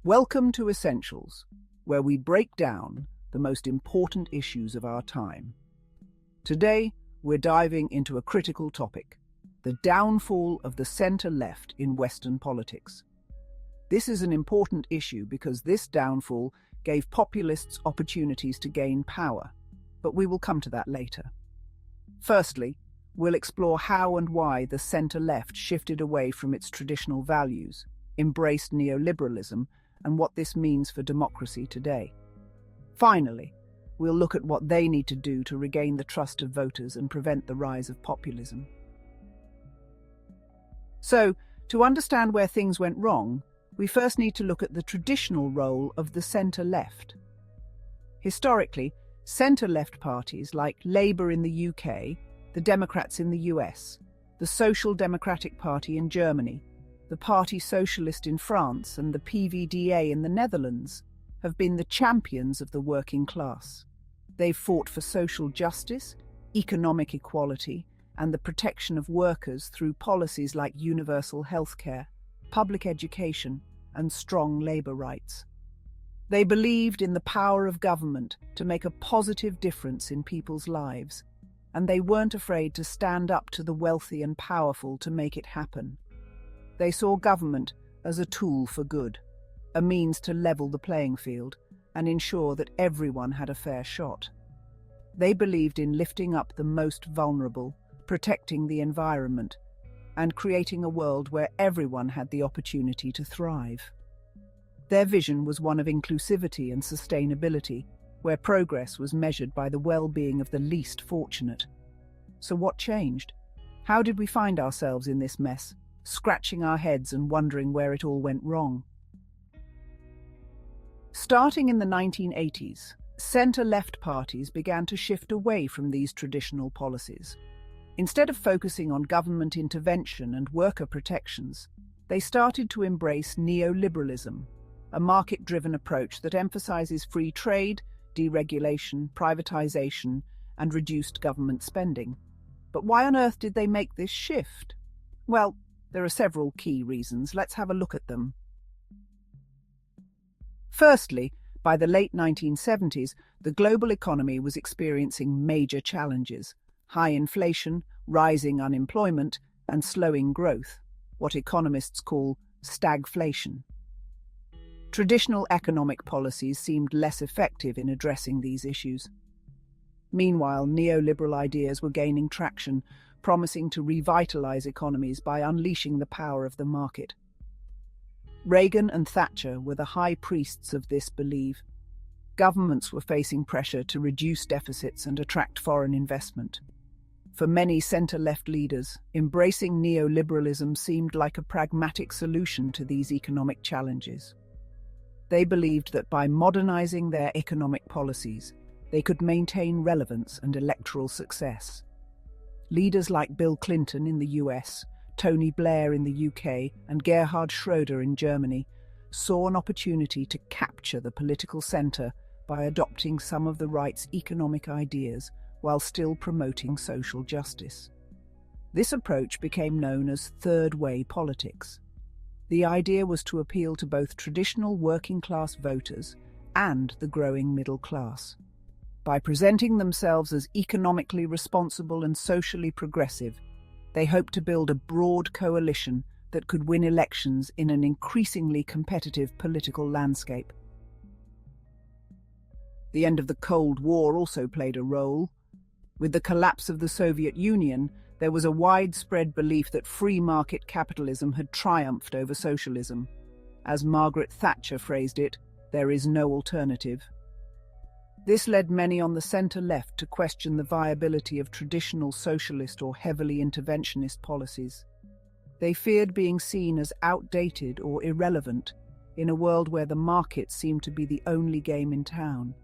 Welcome to Essentials, where we break down the most important issues of our time. Today, we're diving into a critical topic, the downfall of the centre-left in Western politics. This is an important issue because this downfall gave populists opportunities to gain power, but we will come to that later. Firstly, we'll explore how and why the centre-left shifted away from its traditional values, embraced neoliberalism, and what this means for democracy today. Finally, we'll look at what they need to do to regain the trust of voters and prevent the rise of populism. So, to understand where things went wrong, we first need to look at the traditional role of the centre-left. Historically, centre-left parties like Labour in the UK, the Democrats in the US, the Social Democratic Party in Germany, the Parti Socialist in France, and the PVDA in the Netherlands have been the champions of the working class. They've fought for social justice, economic equality, and the protection of workers through policies like universal healthcare, public education, and strong labour rights. They believed in the power of government to make a positive difference in people's lives, and they weren't afraid to stand up to the wealthy and powerful to make it happen. They saw government as a tool for good, a means to level the playing field and ensure that everyone had a fair shot. They believed in lifting up the most vulnerable, protecting the environment, and creating a world where everyone had the opportunity to thrive. Their vision was one of inclusivity and sustainability, where progress was measured by the well-being of the least fortunate. So what changed? How did we find ourselves in this mess, scratching our heads and wondering where it all went wrong? Starting in the 1980s, centre-left parties began to shift away from these traditional policies. Instead of focusing on government intervention and worker protections, they started to embrace neoliberalism, a market-driven approach that emphasizes free trade, deregulation, privatization, and reduced government spending. But why on earth did they make this shift? Well, there are several key reasons. Let's have a look at them. Firstly, by the late 1970s, the global economy was experiencing major challenges: high inflation, rising unemployment, and slowing growth, what economists call stagflation. Traditional economic policies seemed less effective in addressing these issues. Meanwhile, neoliberal ideas were gaining traction, promising to revitalize economies by unleashing the power of the market. Reagan and Thatcher were the high priests of this belief. Governments were facing pressure to reduce deficits and attract foreign investment. For many centre-left leaders, embracing neoliberalism seemed like a pragmatic solution to these economic challenges. They believed that by modernizing their economic policies, they could maintain relevance and electoral success. Leaders like Bill Clinton in the US, Tony Blair in the UK, and Gerhard Schroeder in Germany saw an opportunity to capture the political centre by adopting some of the right's economic ideas while still promoting social justice. This approach became known as third-way politics. The idea was to appeal to both traditional working-class voters and the growing middle class. By presenting themselves as economically responsible and socially progressive, they hoped to build a broad coalition that could win elections in an increasingly competitive political landscape. The end of the Cold War also played a role. With the collapse of the Soviet Union, there was a widespread belief that free market capitalism had triumphed over socialism. As Margaret Thatcher phrased it, there is no alternative. This led many on the centre-left to question the viability of traditional socialist or heavily interventionist policies. They feared being seen as outdated or irrelevant in a world where the market seemed to be the only game in town.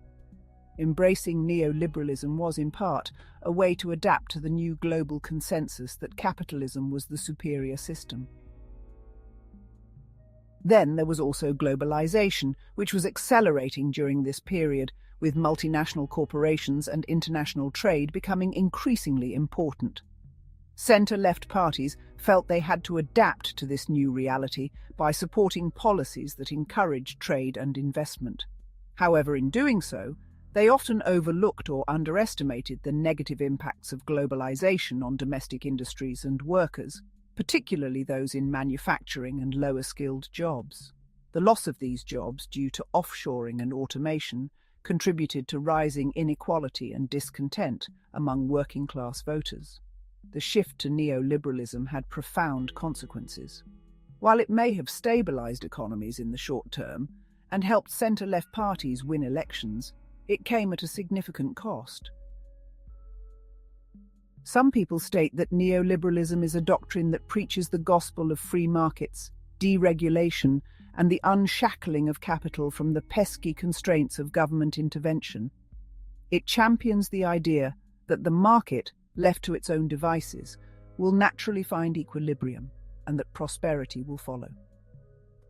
Embracing neoliberalism was, in part, a way to adapt to the new global consensus that capitalism was the superior system. Then there was also globalization, which was accelerating during this period, with multinational corporations and international trade becoming increasingly important. Centre-left parties felt they had to adapt to this new reality by supporting policies that encouraged trade and investment. However, in doing so, they often overlooked or underestimated the negative impacts of globalization on domestic industries and workers, particularly those in manufacturing and lower-skilled jobs. The loss of these jobs due to offshoring and automation contributed to rising inequality and discontent among working-class voters. The shift to neoliberalism had profound consequences. While it may have stabilized economies in the short term and helped centre-left parties win elections, it came at a significant cost. Some people state that neoliberalism is a doctrine that preaches the gospel of free markets, deregulation, and the unshackling of capital from the pesky constraints of government intervention. It champions the idea that the market, left to its own devices, will naturally find equilibrium and that prosperity will follow.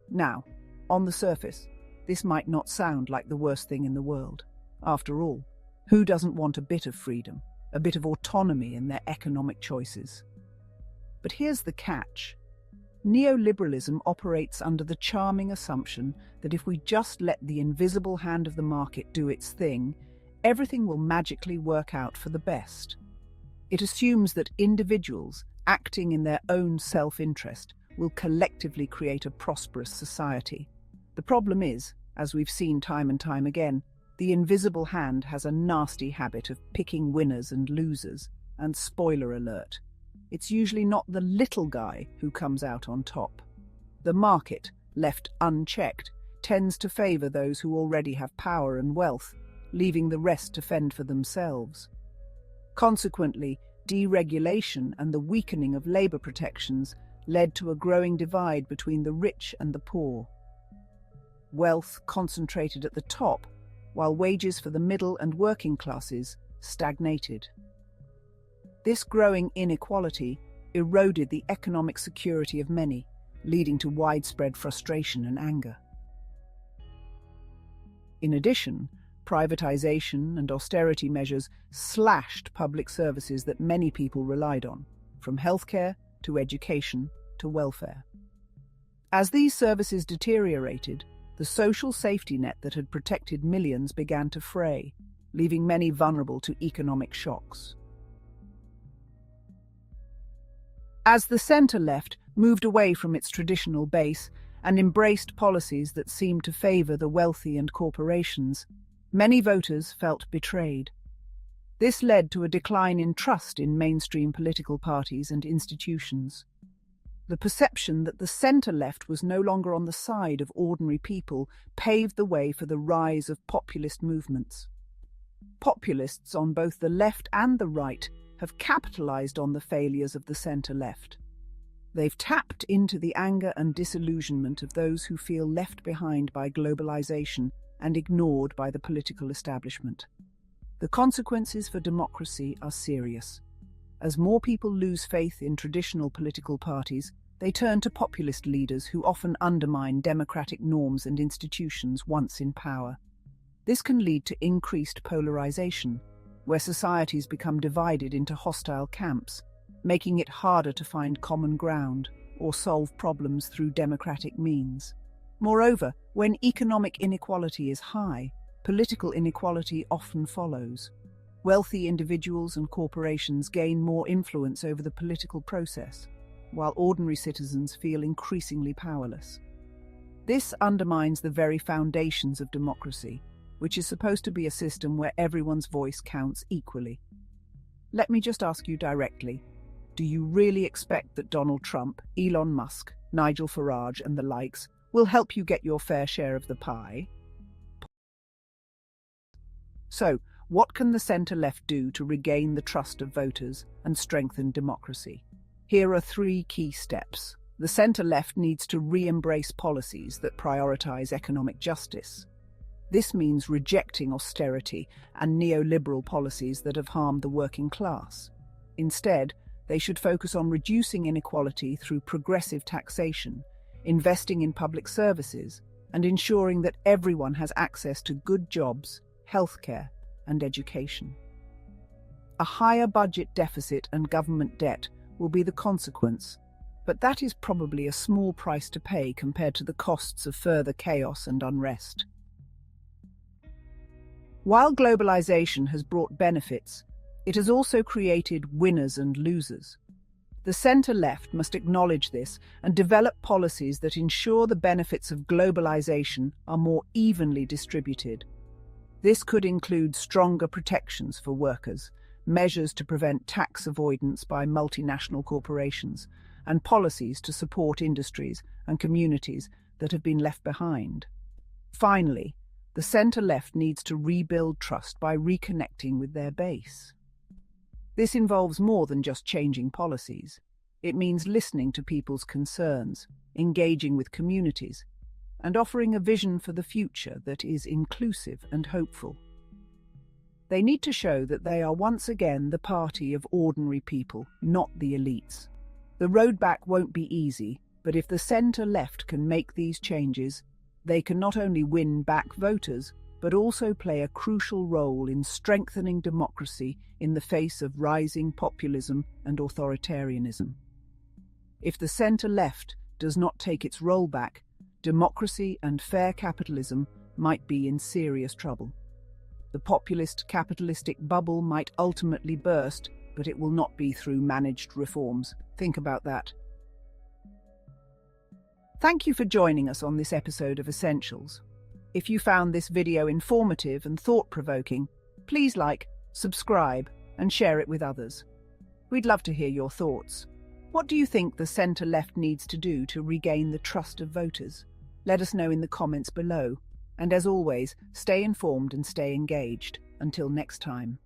Now, on the surface, this might not sound like the worst thing in the world. After all, who doesn't want a bit of freedom, a bit of autonomy in their economic choices? But here's the catch. Neoliberalism operates under the charming assumption that if we just let the invisible hand of the market do its thing, everything will magically work out for the best. It assumes that individuals, acting in their own self-interest, will collectively create a prosperous society. The problem is, as we've seen time and time again, the invisible hand has a nasty habit of picking winners and losers, and spoiler alert, it's usually not the little guy who comes out on top. The market, left unchecked, tends to favour those who already have power and wealth, leaving the rest to fend for themselves. Consequently, deregulation and the weakening of labour protections led to a growing divide between the rich and the poor. Wealth concentrated at the top, while wages for the middle and working classes stagnated. This growing inequality eroded the economic security of many, leading to widespread frustration and anger. In addition, privatization and austerity measures slashed public services that many people relied on, from healthcare to education to welfare. As these services deteriorated, the social safety net that had protected millions began to fray, leaving many vulnerable to economic shocks. As the centre-left moved away from its traditional base and embraced policies that seemed to favour the wealthy and corporations, many voters felt betrayed. This led to a decline in trust in mainstream political parties and institutions. The perception that the centre-left was no longer on the side of ordinary people paved the way for the rise of populist movements. Populists on both the left and the right have capitalized on the failures of the centre-left. They've tapped into the anger and disillusionment of those who feel left behind by globalization and ignored by the political establishment. The consequences for democracy are serious. As more people lose faith in traditional political parties, they turn to populist leaders who often undermine democratic norms and institutions once in power. This can lead to increased polarization, where societies become divided into hostile camps, making it harder to find common ground or solve problems through democratic means. Moreover, when economic inequality is high, political inequality often follows. Wealthy individuals and corporations gain more influence over the political process, while ordinary citizens feel increasingly powerless. This undermines the very foundations of democracy, which is supposed to be a system where everyone's voice counts equally. Let me just ask you directly, do you really expect that Donald Trump, Elon Musk, Nigel Farage and the likes will help you get your fair share of the pie? So, what can the centre-left do to regain the trust of voters and strengthen democracy? Here are 3 key steps. The centre-left needs to re-embrace policies that prioritise economic justice. This means rejecting austerity and neoliberal policies that have harmed the working class. Instead, they should focus on reducing inequality through progressive taxation, investing in public services, and ensuring that everyone has access to good jobs, healthcare, and education. A higher budget deficit and government debt will be the consequence, but that is probably a small price to pay compared to the costs of further chaos and unrest. While globalization has brought benefits, it has also created winners and losers. The centre-left must acknowledge this and develop policies that ensure the benefits of globalization are more evenly distributed. This could include stronger protections for workers, measures to prevent tax avoidance by multinational corporations, and policies to support industries and communities that have been left behind. Finally, the centre-left needs to rebuild trust by reconnecting with their base. This involves more than just changing policies. It means listening to people's concerns, engaging with communities, and offering a vision for the future that is inclusive and hopeful. They need to show that they are once again the party of ordinary people, not the elites. The road back won't be easy, but if the centre-left can make these changes, they can not only win back voters, but also play a crucial role in strengthening democracy in the face of rising populism and authoritarianism. If the centre-left does not take its role back, democracy and fair capitalism might be in serious trouble. The populist capitalistic bubble might ultimately burst, but it will not be through managed reforms. Think about that. Thank you for joining us on this episode of Essentials. If you found this video informative and thought-provoking, please like, subscribe, and share it with others. We'd love to hear your thoughts. What do you think the centre-left needs to do to regain the trust of voters? Let us know in the comments below. And as always, stay informed and stay engaged. Until next time.